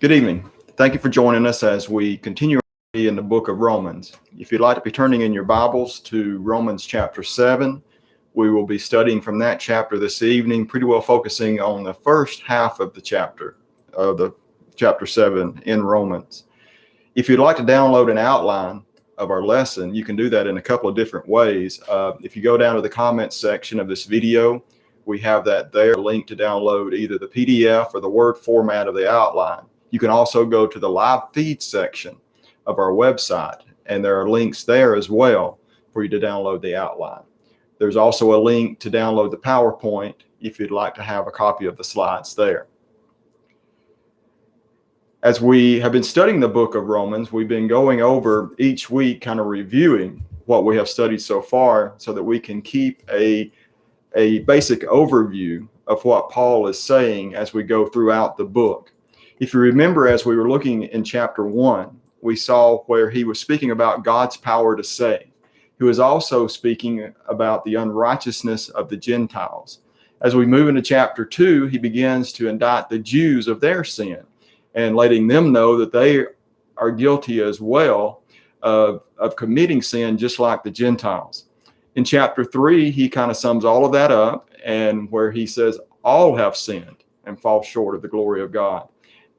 Good evening. Thank you for joining us as we continue in the book of Romans. If you'd like to be turning in your Bibles to Romans chapter 7, we will be studying from that chapter this evening, pretty well focusing on the first half of the chapter 7 in Romans. If you'd like to download an outline of our lesson, you can do that in a couple of different ways. If you go down to the comments section of this video, we have that there, a link to download either the PDF or the Word format of the outline. You can also go to the live feed section of our website, and there are links there as well for you to download the outline. There's also a link to download the PowerPoint if you'd like to have a copy of the slides there. As we have been studying the book of Romans, we've been going over each week, kind of reviewing what we have studied so far so that we can keep a basic overview of what Paul is saying as we go throughout the book. If you remember, as we were looking in chapter 1, we saw where he was speaking about God's power to save. He was also speaking about the unrighteousness of the Gentiles. As we move into chapter 2, he begins to indict the Jews of their sin and letting them know that they are guilty as well of committing sin just like the Gentiles. In chapter 3, he kind of sums all of that up, and where he says all have sinned and fall short of the glory of God.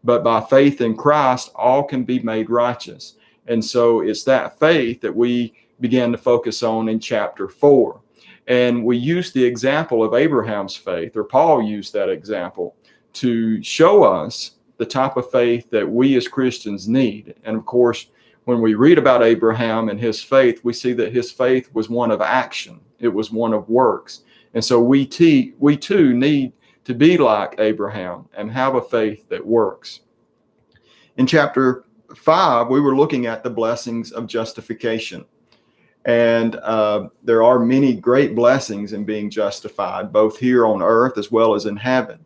But by faith in Christ, all can be made righteous. And so it's that faith that we began to focus on in chapter 4. And we used the example of Abraham's faith, or Paul used that example, to show us the type of faith that we as Christians need. And of course, when we read about Abraham and his faith, we see that his faith was one of action. It was one of works. And so we too need to be like Abraham and have a faith that works. In chapter 5, we were looking at the blessings of justification. And there are many great blessings in being justified, both here on earth as well as in heaven.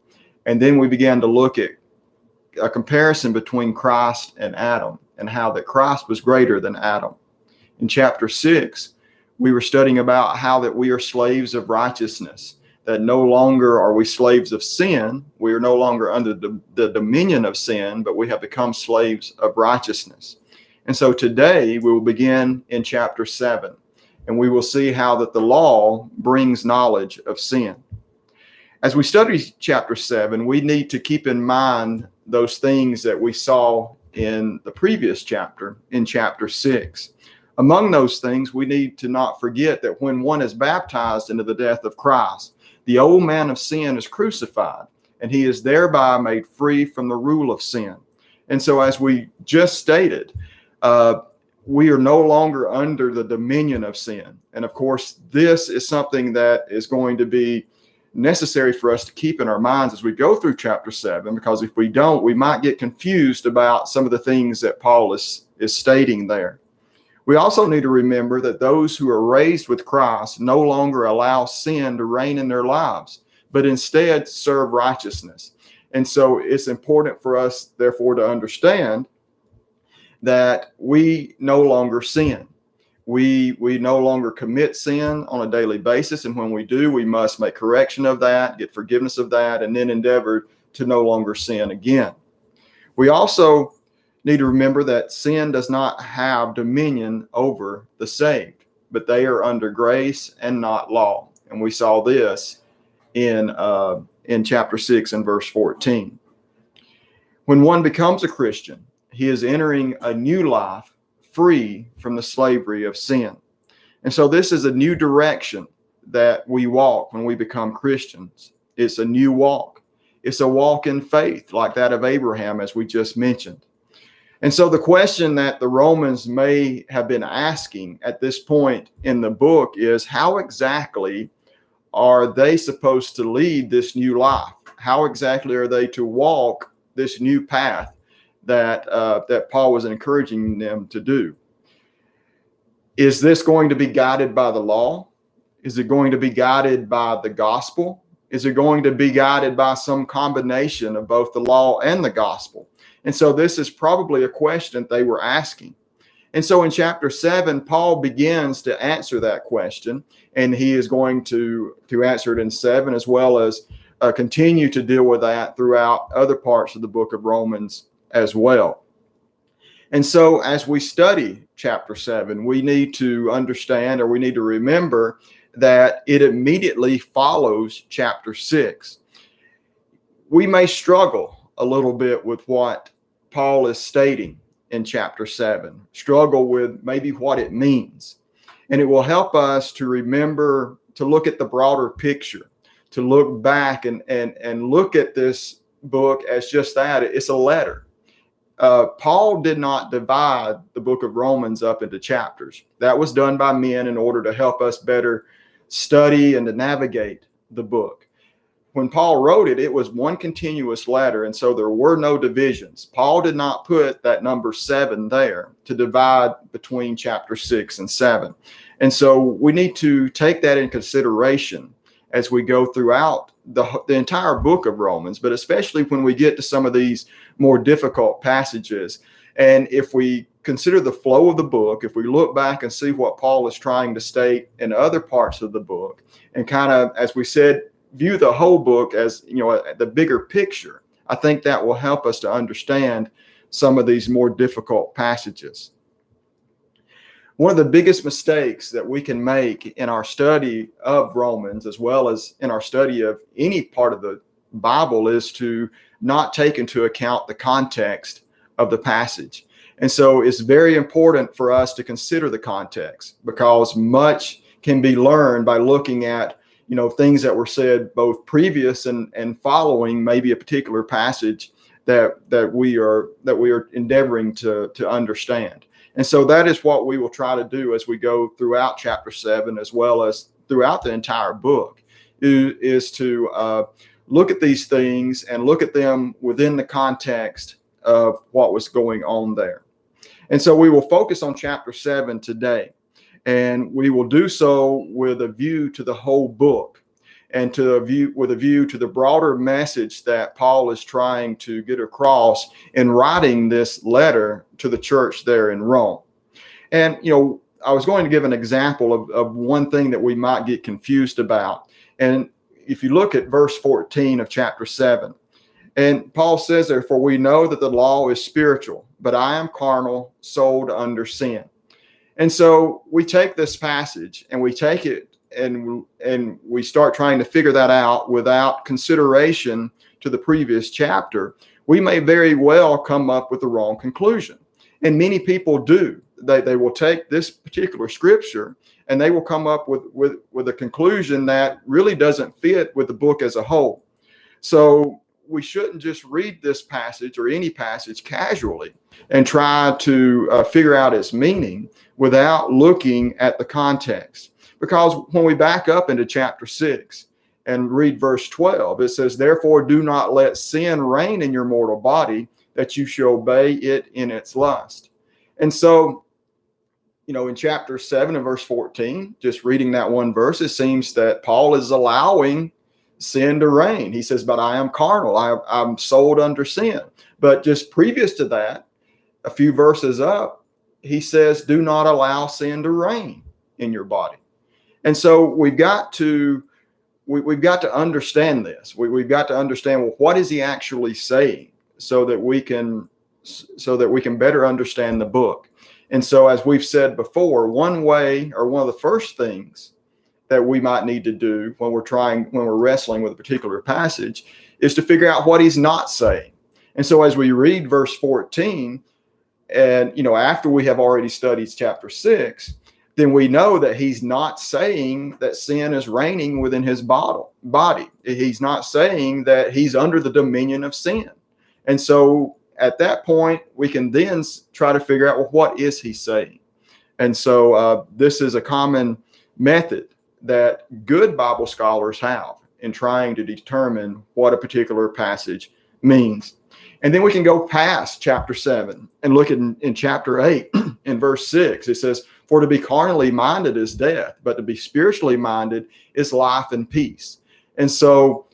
And then we began to look at a comparison between Christ and Adam, and how that Christ was greater than Adam. In chapter 6, we were studying about how that we are slaves of righteousness, that no longer are we slaves of sin. We are no longer under the dominion of sin, but we have become slaves of righteousness. And so today we will begin in chapter 7, and we will see how that the law brings knowledge of sin. As we study chapter 7, we need to keep in mind those things that we saw in the previous chapter, in chapter 6. Among those things, we need to not forget that when one is baptized into the death of Christ, the old man of sin is crucified, and he is thereby made free from the rule of sin. And so, as we just stated, we are no longer under the dominion of sin. And of course, this is something that is going to be necessary for us to keep in our minds as we go through chapter 7, because if we don't, we might get confused about some of the things that Paul is stating there. We also need to remember that those who are raised with Christ no longer allow sin to reign in their lives, but instead serve righteousness. And so it's important for us, therefore, to understand that we no longer sin. We no longer commit sin on a daily basis. And when we do, we must make correction of that, get forgiveness of that, and then endeavor to no longer sin again. We also need to remember that sin does not have dominion over the saved, but they are under grace and not law. And we saw this in chapter 6 and verse 14. When one becomes a Christian, he is entering a new life, free from the slavery of sin. And so this is a new direction that we walk when we become Christians. It's a new walk. It's a walk in faith like that of Abraham, as we just mentioned. And so the question that the Romans may have been asking at this point in the book is, how exactly are they supposed to lead this new life? How exactly are they to walk this new path that Paul was encouraging them to do? Is this going to be guided by the law? Is it going to be guided by the gospel? Is it going to be guided by some combination of both the law and the gospel? And so this is probably a question they were asking. And so in chapter 7, Paul begins to answer that question, and he is going to answer it in 7, as well as continue to deal with that throughout other parts of the book of Romans as well. And so as we study chapter 7, we need to understand, or we need to remember, that it immediately follows chapter 6. We may struggle a little bit with what Paul is stating in chapter 7, struggle with maybe what it means. And it will help us to remember to look at the broader picture, to look back and look at this book as just that. It's a letter. Paul did not divide the book of Romans up into chapters. That was done by men in order to help us better study and to navigate the book. When Paul wrote it, it was one continuous letter, and so there were no divisions. Paul did not put that number 7 there to divide between chapter 6 and 7. And so we need to take that in consideration as we go throughout the entire book of Romans, but especially when we get to some of these more difficult passages. And if we consider the flow of the book, if we look back and see what Paul is trying to state in other parts of the book, and kind of, as we said, view the whole book as, the bigger picture, I think that will help us to understand some of these more difficult passages. One of the biggest mistakes that we can make in our study of Romans, as well as in our study of any part of the Bible, is to not take into account the context of the passage. And so it's very important for us to consider the context, because much can be learned by looking at, things that were said both previous and following maybe a particular passage that we are endeavoring to understand. And so that is what we will try to do as we go throughout chapter 7, as well as throughout the entire book, is to look at these things and look at them within the context of what was going on there. And so we will focus on chapter 7 today, and we will do so with a view to the whole book, and with a view to the broader message that Paul is trying to get across in writing this letter to the church there in Rome. And, I was going to give an example of one thing that we might get confused about. And if you look at verse 14 of chapter 7, and Paul says, "Therefore we know that the law is spiritual, but I am carnal, sold under sin." And so we take this passage and we take it and we start trying to figure that out without consideration to the previous chapter. We may very well come up with the wrong conclusion. And many people do. They will take this particular scripture and they will come up with a conclusion that really doesn't fit with the book as a whole. So we shouldn't just read this passage or any passage casually and try to figure out its meaning without looking at the context. Because when we back up into chapter 6 and read verse 12, it says, "Therefore do not let sin reign in your mortal body, that you shall obey it in its lust." And so, in chapter 7 and verse 14, just reading that one verse, it seems that Paul is allowing sin to reign. He says, "But I am carnal, I'm sold under sin." But just previous to that, a few verses up, he says, "Do not allow sin to reign in your body." And so we've got to understand this. We've got to understand, well, what is he actually saying, so that we can better understand the book. And so, as we've said before, one way, or one of the first things that we might need to do when we're wrestling with a particular passage, is to figure out what he's not saying. And so as we read verse 14, and after we have already studied chapter 6, then we know that he's not saying that sin is reigning within his body. He's not saying that he's under the dominion of sin. And so at that point, we can then try to figure out, well, what is he saying? And so this is a common method that good Bible scholars have in trying to determine what a particular passage means. And then we can go past chapter 7 and look in chapter 8 in verse 6. It says, "For to be carnally minded is death, but to be spiritually minded is life and peace." And so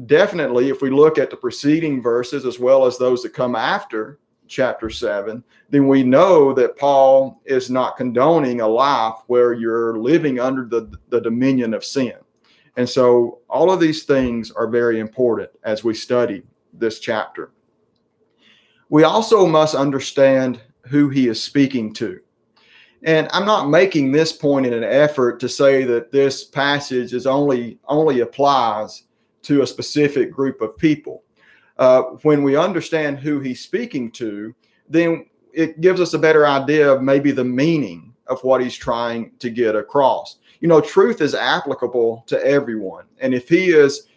definitely, if we look at the preceding verses as well as those that come after chapter 7, then we know that Paul is not condoning a life where you're living under the dominion of sin. And so all of these things are very important as we study this chapter. We also must understand who he is speaking to. And I'm not making this point in an effort to say that this passage is only applies to a specific group of people. When we understand who he's speaking to, then it gives us a better idea of maybe the meaning of what he's trying to get across. Truth is applicable to everyone. And if he is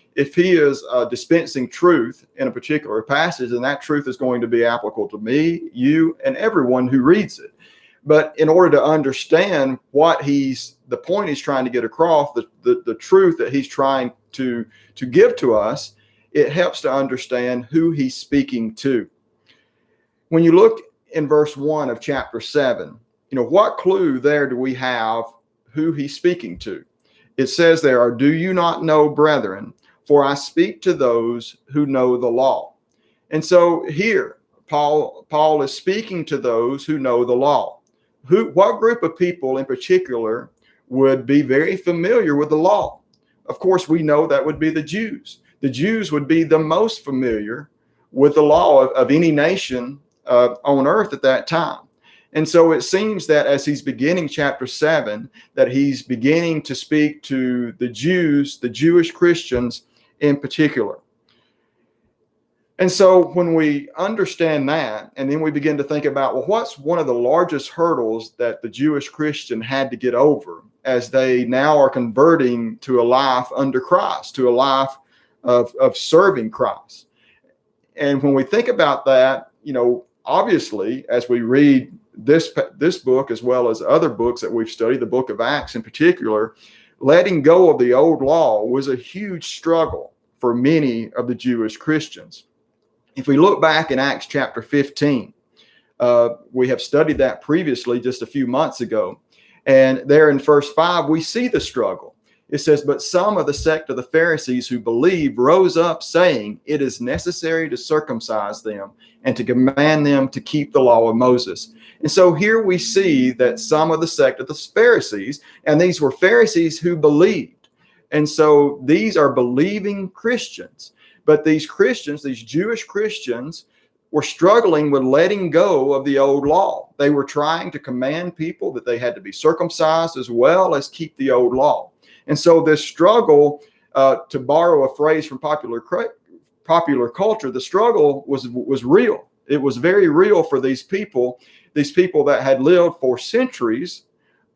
dispensing truth in a particular passage, then that truth is going to be applicable to me, you, and everyone who reads it. But in order to understand the point he's trying to get across, the truth that he's trying to give to us, it helps to understand who he's speaking to. When you look in verse 1 of chapter 7, what clue there do we have who he's speaking to? It says there, "Do you not know, brethren, for I speak to those who know the law." And so here, Paul is speaking to those who know the law. What group of people in particular would be very familiar with the law? Of course, we know that would be the Jews. The Jews would be the most familiar with the law of any nation on earth at that time. And so it seems that as he's beginning chapter 7, that he's beginning to speak to the Jews, the Jewish Christians in particular. And so when we understand that, and then we begin to think about, well, what's one of the largest hurdles that the Jewish Christian had to get over as they now are converting to a life under Christ, to a life of serving Christ? And when we think about that, obviously, as we read this book, as well as other books that we've studied, the book of Acts in particular, letting go of the old law was a huge struggle for many of the Jewish Christians. If we look back in Acts chapter 15, we have studied that previously just a few months ago. And there in verse 5, we see the struggle. It says, "But some of the sect of the Pharisees who believed rose up, saying, It is necessary to circumcise them and to command them to keep the law of Moses." And so here we see that some of the sect of the Pharisees, and these were Pharisees who believed. And so these are believing Christians. But these Christians, these Jewish Christians, were struggling with letting go of the old law. They were trying to command people that they had to be circumcised as well as keep the old law. And so this struggle, to borrow a phrase from popular culture, the struggle was real. It was very real for these people that had lived for centuries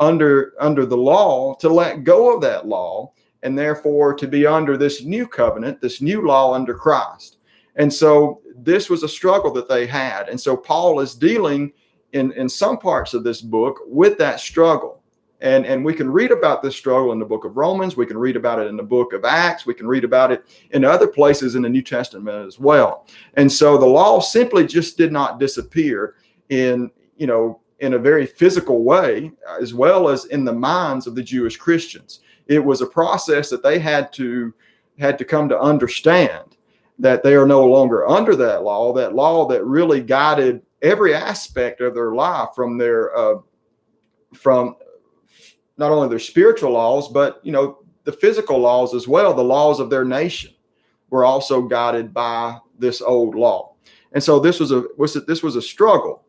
under the law, to let go of that law, and therefore to be under this new covenant, this new law under Christ. And so this was a struggle that they had. And so Paul is dealing in some parts of this book with that struggle. And we can read about this struggle in the book of Romans. We can read about it in the book of Acts. We can read about it in other places in the New Testament as well. And so the law simply just did not disappear in a very physical way, as well as in the minds of the Jewish Christians. It was a process that they had to come to understand, that they are no longer under that law that really guided every aspect of their life, from not only their spiritual laws, but the physical laws as well. The laws of their nation were also guided by this old law. And so this was a struggle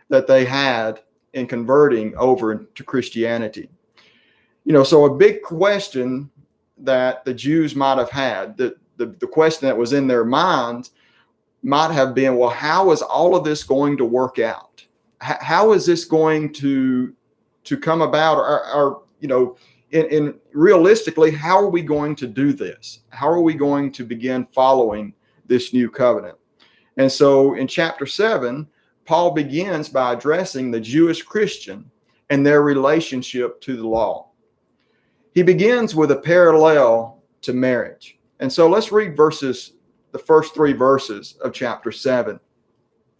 that they had in converting over to Christianity. So a big question that the Jews might have had, the question that was in their minds might have been, well, how is all of this going to work out? How is this going to come about? Or in realistically, how are we going to do this? How are we going to begin following this new covenant? And so in chapter 7, Paul begins by addressing the Jewish Christian and their relationship to the law. He begins with a parallel to marriage. And so let's read the first 3 verses of chapter 7.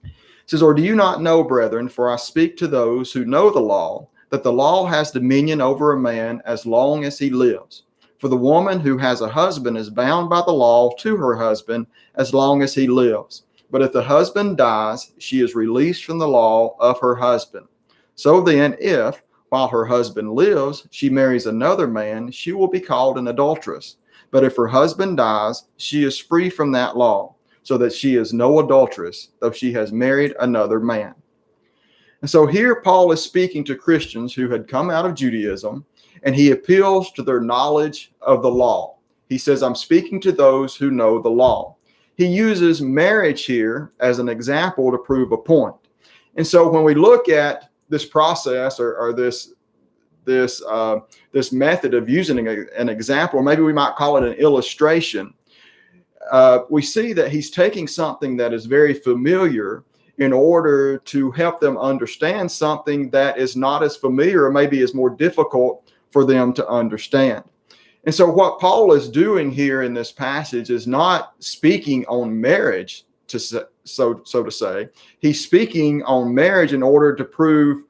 It says, "Or do you not know, brethren, for I speak to those who know the law, that the law has dominion over a man as long as he lives. For the woman who has a husband is bound by the law to her husband as long as he lives. But if the husband dies, she is released from the law of her husband. So then, if, while her husband lives, she marries another man, she will be called an adulteress. But if her husband dies, she is free from that law. so that she is no adulteress, though she has married another man. And so here Paul is speaking to Christians who had come out of Judaism, and he appeals to their knowledge of the law. He says, I'm speaking to those who know the law. He uses marriage here as an example to prove a point. And so when we look at this process or this method of using an example, or maybe we might call it an illustration, we see that he's taking something that is very familiar in order to help them understand something that is not as familiar or maybe is more difficult for them to understand. And so what Paul is doing here in this passage is not speaking on marriage, so to say. He's speaking on marriage in order to prove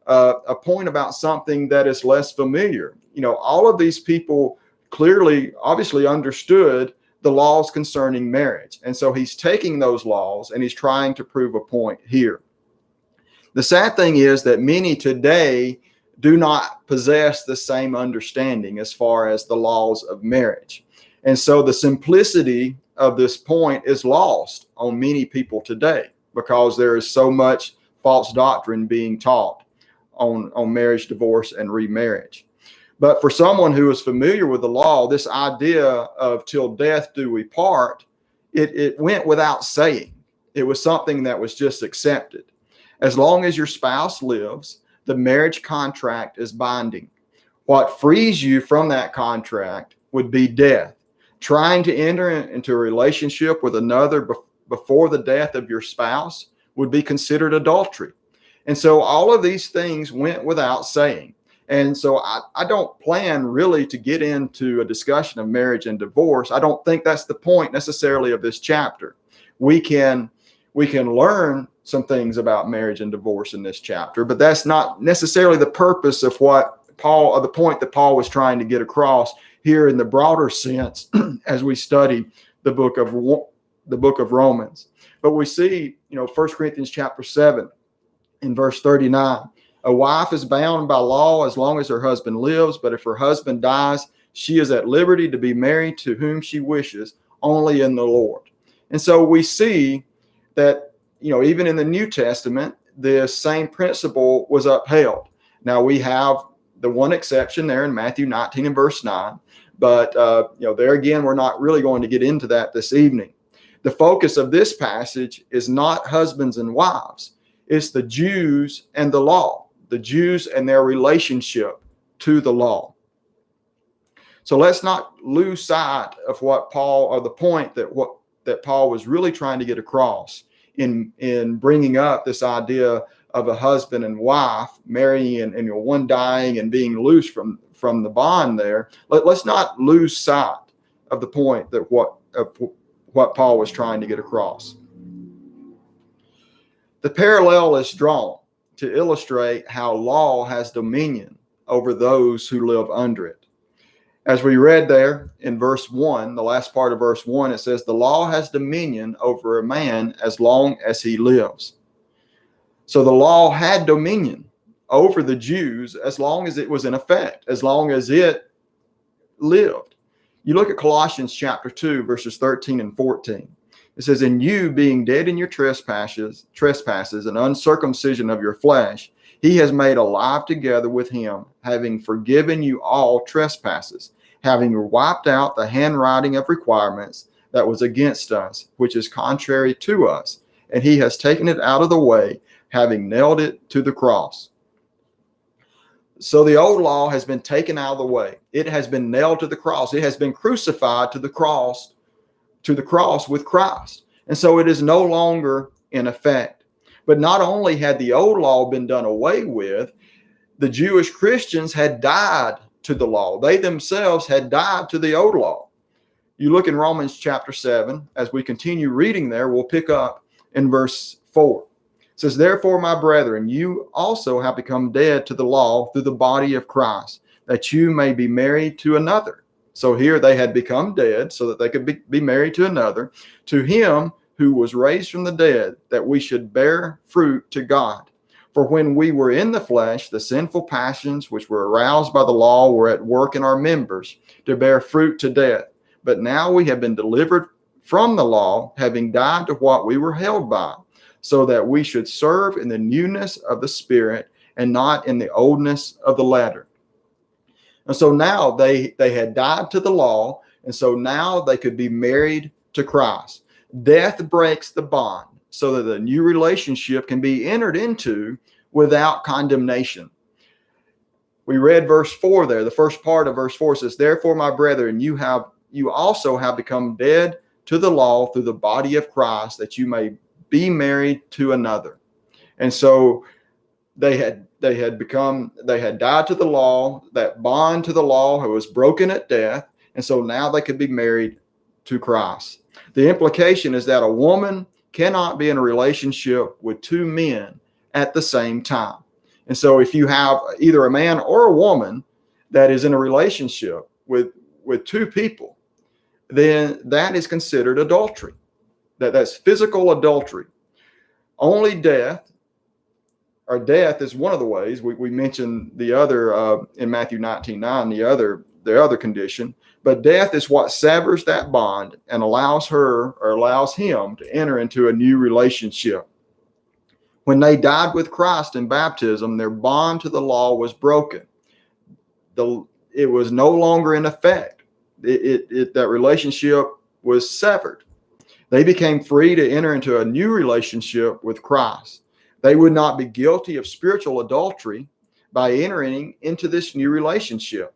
a point about something that is less familiar. You know, all of these people clearly, obviously understood the laws concerning marriage. And so he's taking those laws and he's trying to prove a point here. The sad thing is that many today do not possess the same understanding as far as the laws of marriage. And so the simplicity of this point is lost on many people today because there is so much false doctrine being taught on marriage, divorce, and remarriage. But for someone who is familiar with the law, this idea of till death do we part, it went without saying. It was something that was just accepted. As long as your spouse lives, the marriage contract is binding. What frees you from that contract would be death. Trying to enter into a relationship with another before the death of your spouse would be considered adultery. And so all of these things went without saying. And so I don't plan really to get into a discussion of marriage and divorce. I don't think that's the point necessarily of this chapter. We can learn some things about marriage and divorce in this chapter, but that's not necessarily the purpose of the point that Paul was trying to get across here in the broader sense as we study the book of Romans. But we see, 1 Corinthians chapter 7 in verse 39. A wife is bound by law as long as her husband lives, but if her husband dies, she is at liberty to be married to whom she wishes, only in the Lord. And so we see that, even in the New Testament, this same principle was upheld. Now we have the one exception there in Matthew 19 and verse 9, but there again, we're not really going to get into that this evening. The focus of this passage is not husbands and wives. It's the Jews and the law. The Jews and their relationship to the law. So let's not lose sight of the point that Paul was really trying to get across in bringing up this idea of a husband and wife marrying and one dying and being loose from the bond there. Let's not lose sight of the point that what Paul was trying to get across. The parallel is drawn to illustrate how law has dominion over those who live under it. As we read there in verse 1, the last part of verse 1, it says, the law has dominion over a man as long as he lives. So the law had dominion over the Jews as long as it was in effect, as long as it lived. You look at Colossians chapter 2, verses 13 and 14. It says, and you being dead in your trespasses and uncircumcision of your flesh, he has made alive together with him, having forgiven you all trespasses, having wiped out the handwriting of requirements that was against us, which is contrary to us. And he has taken it out of the way, having nailed it to the cross. So the old law has been taken out of the way. It has been nailed to the cross. It has been crucified to the cross with Christ. And so it is no longer in effect. But not only had the old law been done away with, the Jewish Christians had died to the law. They themselves had died to the old law. You look in Romans chapter 7, as we continue reading there, we'll pick up in verse 4. It says, therefore, my brethren, you also have become dead to the law through the body of Christ, that you may be married to another. So here they had become dead so that they could be married to another, to him who was raised from the dead, that we should bear fruit to God. For when we were in the flesh, the sinful passions which were aroused by the law were at work in our members to bear fruit to death. But now we have been delivered from the law, having died to what we were held by, so that we should serve in the newness of the Spirit and not in the oldness of the letter. And so now they had died to the law, and so now they could be married to Christ. Death breaks the bond so that the new relationship can be entered into without condemnation. We read verse 4 there. The first part of verse 4 says, "Therefore, my brethren, you also have become dead to the law through the body of Christ, that you may be married to another." And so they had died to the law. That bond to the law was broken at death, and so now they could be married to Christ. The implication is that a woman cannot be in a relationship with two men at the same time. And so if you have either a man or a woman that is in a relationship with two people, then that is considered adultery. That's physical adultery. Only death is one of the ways. We mentioned the other in Matthew 19:9, the other condition. But death is what severs that bond and allows her or allows him to enter into a new relationship. When they died with Christ in baptism, their bond to the law was broken. It was no longer in effect. That relationship was severed. They became free to enter into a new relationship with Christ. They would not be guilty of spiritual adultery by entering into this new relationship.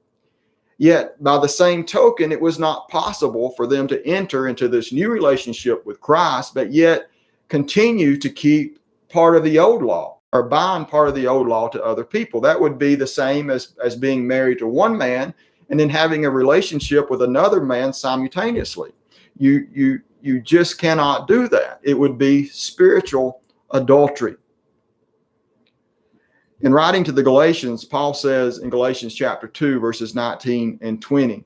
Yet, by the same token, it was not possible for them to enter into this new relationship with Christ, but yet continue to keep part of the old law or bind part of the old law to other people. That would be the same as being married to one man and then having a relationship with another man simultaneously. You just cannot do that. It would be spiritual adultery. In writing to the Galatians, Paul says in Galatians chapter 2, verses 19 and 20,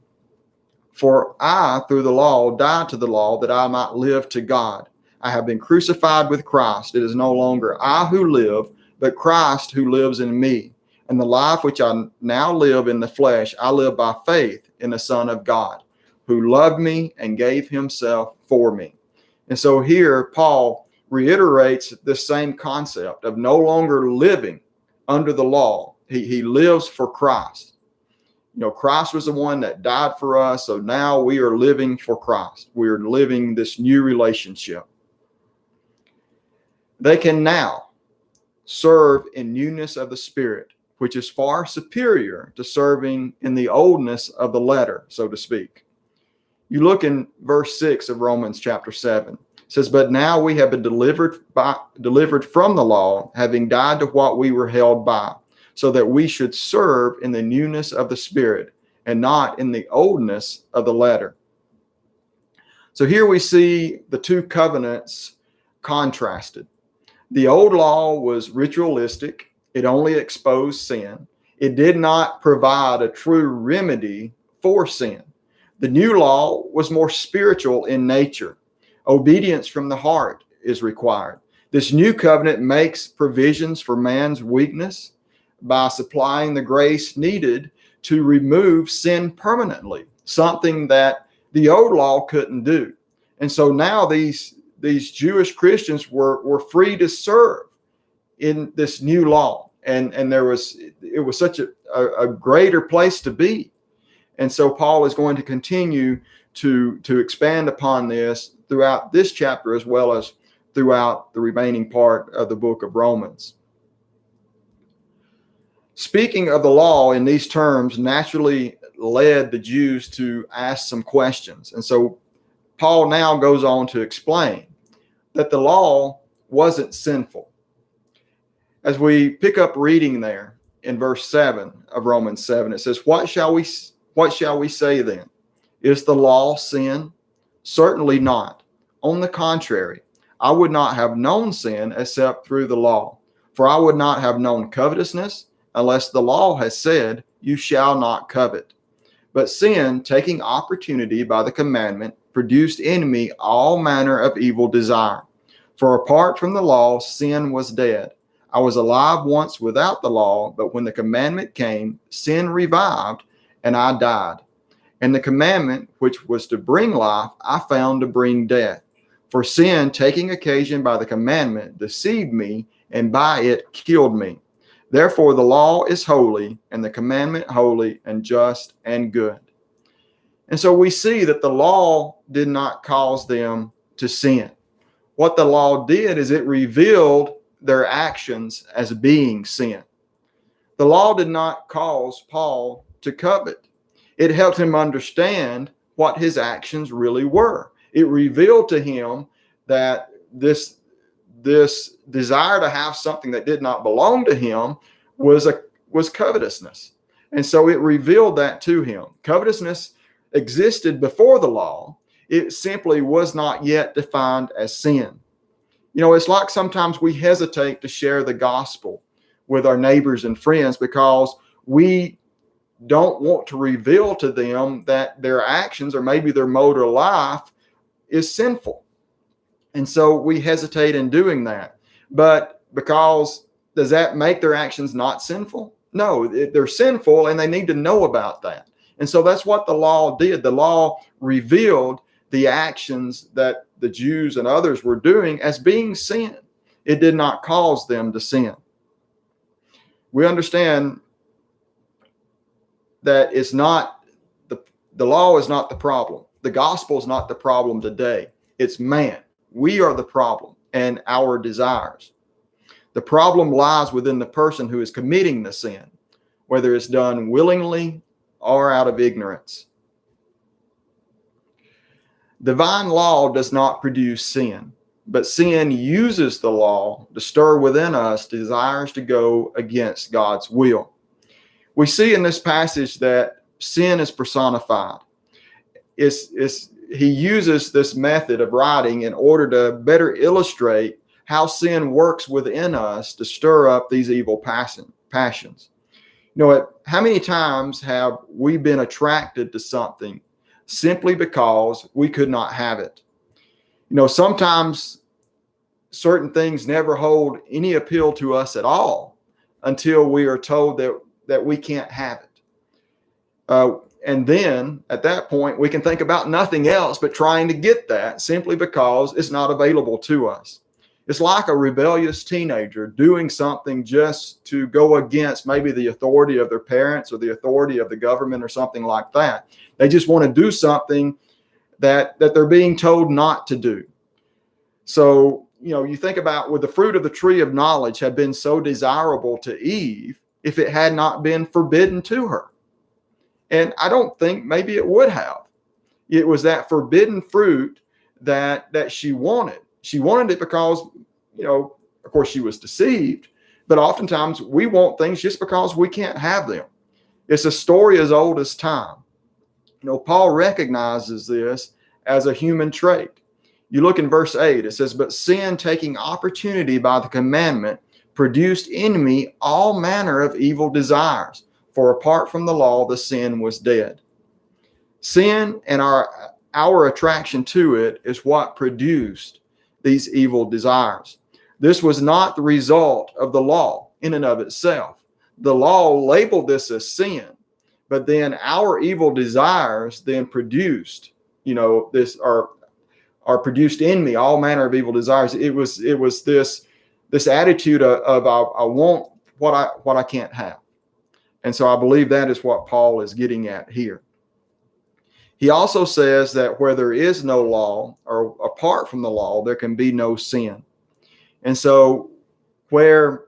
"For I, through the law, died to the law that I might live to God. I have been crucified with Christ. It is no longer I who live, but Christ who lives in me. And the life which I now live in the flesh, I live by faith in the Son of God, who loved me and gave himself for me." And so here, Paul reiterates the same concept of no longer living under the law. He lives for Christ. Christ was the one that died for us. So now we are living for Christ. We are living this new relationship. They can now serve in newness of the Spirit, which is far superior to serving in the oldness of the letter, so to speak. You look in verse 6 of Romans chapter 7. It says, "But now we have been delivered from the law, having died to what we were held by, so that we should serve in the newness of the Spirit and not in the oldness of the letter." So here we see the two covenants contrasted. The old law was ritualistic. It only exposed sin. It did not provide a true remedy for sin. The new law was more spiritual in nature. Obedience from the heart is required. This new covenant makes provisions for man's weakness by supplying the grace needed to remove sin permanently, something that the old law couldn't do. And so now these Jewish Christians were free to serve in this new law. And it was such a greater place to be. And so Paul is going to continue to expand upon this throughout this chapter as well as throughout the remaining part of the book of Romans. Speaking of the law in these terms naturally led the Jews to ask some questions. And so Paul now goes on to explain that the law wasn't sinful. As we pick up reading there in verse 7 of Romans 7, it says, What shall we say then? Is the law sin? Certainly not. On the contrary, I would not have known sin except through the law. For I would not have known covetousness unless the law has said, You shall not covet. But sin, taking opportunity by the commandment, produced in me all manner of evil desire. For apart from the law, sin was dead. I was alive once without the law, but when the commandment came, sin revived, and I died. And the commandment, which was to bring life, I found to bring death. For sin, taking occasion by the commandment, deceived me, and by it killed me. Therefore the law is holy, and the commandment holy and just and good. And so we see that the law did not cause them to sin. What the law did is it revealed their actions as being sin. The law did not cause Paul to covet. It helped him understand what his actions really were. It revealed to him that this desire to have something that did not belong to him was covetousness. And so it revealed that to him. Covetousness existed before the law. It simply was not yet defined as sin. You know, it's like sometimes we hesitate to share the gospel with our neighbors and friends because we don't want to reveal to them that their actions or maybe their mode of life is sinful. And so we hesitate in doing that. But does that make their actions not sinful? No, they're sinful and they need to know about that. And so that's what the law did. The law revealed the actions that the Jews and others were doing as being sin. It did not cause them to sin. We understand that it's not the law is not the problem. The gospel is not the problem today. It's man. We are the problem and our desires. The problem lies within the person who is committing the sin, whether it's done willingly or out of ignorance. Divine law does not produce sin, but sin uses the law to stir within us desires to go against God's will. We see in this passage that sin is personified. He uses this method of writing in order to better illustrate how sin works within us to stir up these evil passions. You know, how many times have we been attracted to something simply because we could not have it? You know, sometimes certain things never hold any appeal to us at all until we are told that we can't have it. And then at that point, we can think about nothing else but trying to get that simply because it's not available to us. It's like a rebellious teenager doing something just to go against maybe the authority of their parents or the authority of the government or something like that. They just want to do something that they're being told not to do. So, you know, you think about would the fruit of the tree of knowledge have been so desirable to Eve if it had not been forbidden to her? And I don't think maybe it would have. It was that forbidden fruit that she wanted. She wanted it because, you know, of course she was deceived, but oftentimes we want things just because we can't have them. It's a story as old as time. You know, Paul recognizes this as a human trait. You look in verse 8, it says, but sin taking opportunity by the commandment produced in me all manner of evil desires. For apart from the law, the sin was dead. Sin and our attraction to it is what produced these evil desires. This was not the result of the law in and of itself. The law labeled this as sin, but then our evil desires then produced, you know, this are produced in me all manner of evil desires. It was this attitude of I want what I can't have. And so I believe that is what Paul is getting at here. He also says that where there is no law or apart from the law, there can be no sin. And so where,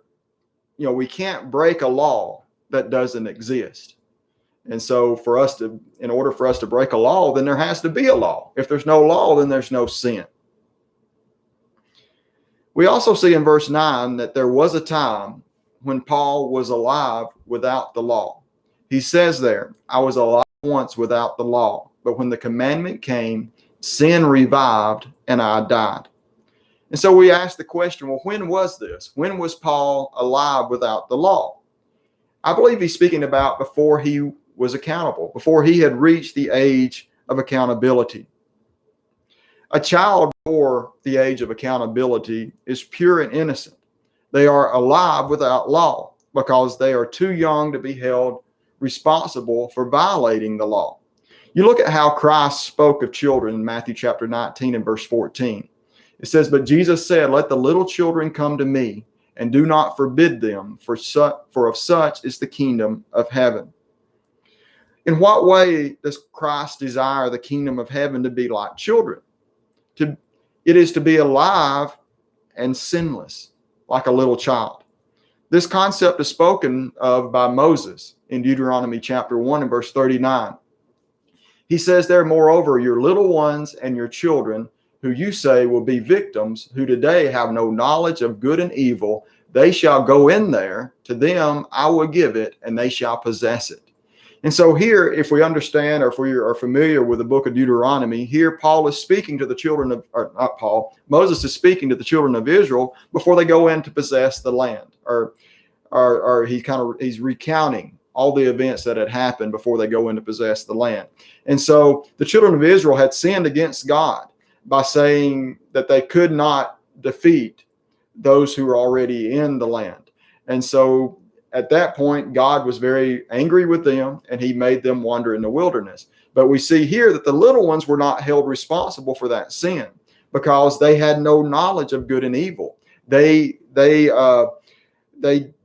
you know, we can't break a law that doesn't exist. And so in order for us to break a law, then there has to be a law. If there's no law, then there's no sin. We also see in verse 9 that there was a time when Paul was alive without the law. He says there, I was alive once without the law, but when the commandment came, sin revived and I died. And so we ask the question, well, when was this? When was Paul alive without the law? I believe he's speaking about before he was accountable, before he had reached the age of accountability. A child before the age of accountability is pure and innocent. They are alive without law because they are too young to be held responsible for violating the law. You look at how Christ spoke of children in Matthew chapter 19 and verse 14. It says, "But Jesus said, let the little children come to me, and do not forbid them, for of such is the kingdom of heaven." In what way does Christ desire the kingdom of heaven to be like children? It is to be alive and sinless, like a little child. This concept is spoken of by Moses in Deuteronomy chapter 1 and verse 39. He says there, "Moreover, your little ones and your children, who you say will be victims, who today have no knowledge of good and evil, they shall go in there. To them I will give it, and they shall possess it." And so here, if we understand, or if we are familiar with the book of Deuteronomy, here Paul is speaking to the children of, or not Paul, Moses is speaking to the children of Israel before they go in to possess the land, or he's recounting all the events that had happened before they go in to possess the land. And so the children of Israel had sinned against God by saying that they could not defeat those who were already in the land. And so at that point, God was very angry with them, and he made them wander in the wilderness. But we see here that the little ones were not held responsible for that sin because they had no knowledge of good and evil. They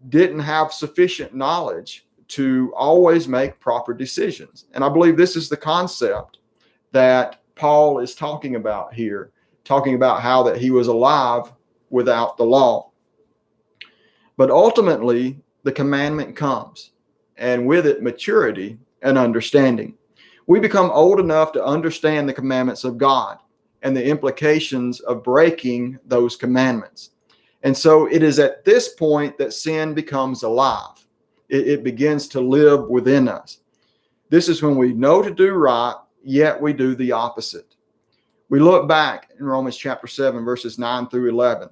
didn't have sufficient knowledge to always make proper decisions. And I believe this is the concept that Paul is talking about here, talking about how that he was alive without the law. But ultimately, the commandment comes, and with it, maturity and understanding. We become old enough to understand the commandments of God and the implications of breaking those commandments. And so it is at this point that sin becomes alive. It begins to live within us. This is when we know to do right, yet we do the opposite. We look back in Romans chapter 7, verses 9 through 11.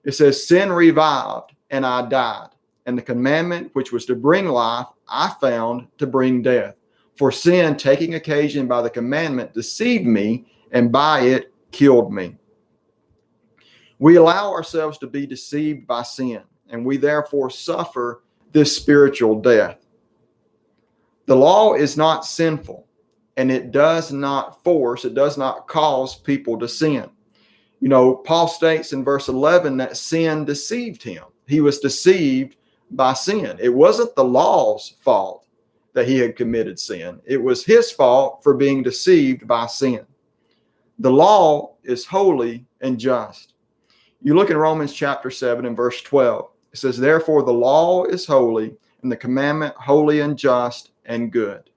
It says, "Sin revived, and I died. And the commandment which was to bring life, I found to bring death. For sin, taking occasion by the commandment, deceived me, and by it killed me." We allow ourselves to be deceived by sin, and we therefore suffer this spiritual death. The law is not sinful, and it does not cause people to sin. You know, Paul states in verse 11 that sin deceived him. He was deceived by sin. It wasn't the law's fault that he had committed sin. It was his fault for being deceived by sin. The law is holy and just. You look in Romans chapter 7 and verse 12. It says, "Therefore the law is holy, and the commandment holy and just and good."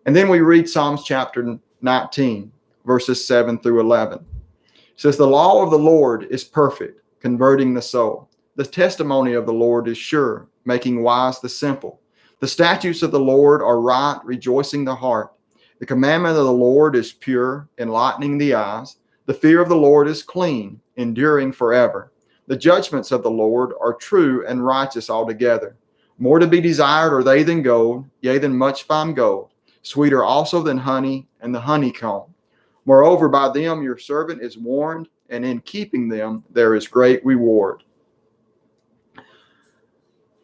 And then we read Psalms chapter 19, verses 7 through 11. It says, "The law of the Lord is perfect, converting the soul. The testimony of the Lord is sure, making wise the simple. The statutes of the Lord are right, rejoicing the heart. The commandment of the Lord is pure, enlightening the eyes. The fear of the Lord is clean, enduring forever. The judgments of the Lord are true and righteous altogether. More to be desired are they than gold, yea, than much fine gold. Sweeter also than honey and the honeycomb. Moreover, by them your servant is warned, and in keeping them there is great reward."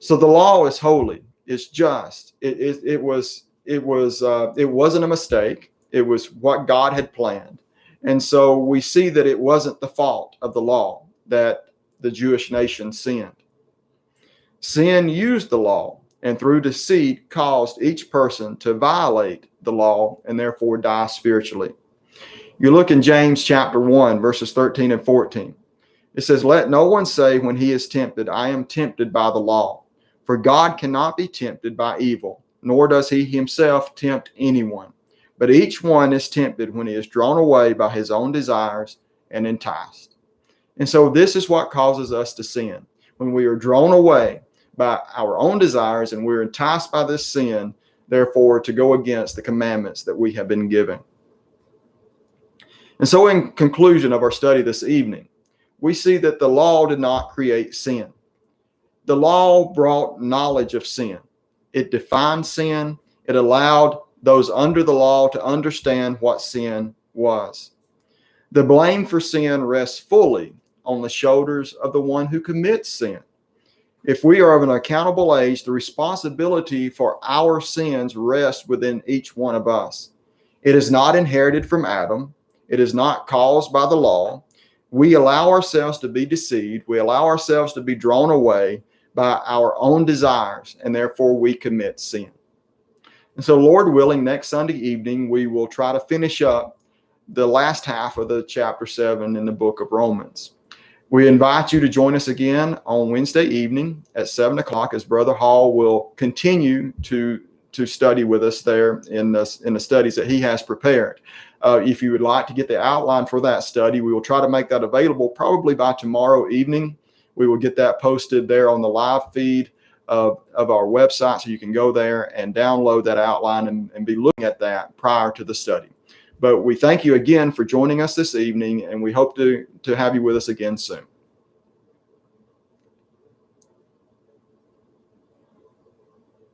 So the law is holy, it's just. It wasn't a mistake. It was what God had planned. And so we see that it wasn't the fault of the law that the Jewish nation sinned. Sin used the law, and through deceit caused each person to violate the law and therefore die spiritually. You look in James chapter 1, verses 13 and 14. It says, "Let no one say when he is tempted, I am tempted by the law. For God cannot be tempted by evil, nor does he himself tempt anyone. But each one is tempted when he is drawn away by his own desires and enticed." And so this is what causes us to sin. When we are drawn away by our own desires and we're enticed by this sin, therefore to go against the commandments that we have been given. And so in conclusion of our study this evening, we see that the law did not create sin. The law brought knowledge of sin. It defined sin. It allowed those under the law to understand what sin was. The blame for sin rests fully on the shoulders of the one who commits sin. If we are of an accountable age, the responsibility for our sins rests within each one of us. It is not inherited from Adam. It is not caused by the law. We allow ourselves to be deceived. We allow ourselves to be drawn away by our own desires, and therefore we commit sin. And so, Lord willing, next Sunday evening, we will try to finish up the last half of the chapter 7 in the book of Romans. We invite you to join us again on Wednesday evening at 7 o'clock as Brother Hall will continue to study with us there in the studies that he has prepared. If you would like to get the outline for that study, we will try to make that available probably by tomorrow evening. We will get that posted there on the live feed of our website, so you can go there and download that outline and be looking at that prior to the study. But we thank you again for joining us this evening, and we hope to have you with us again soon.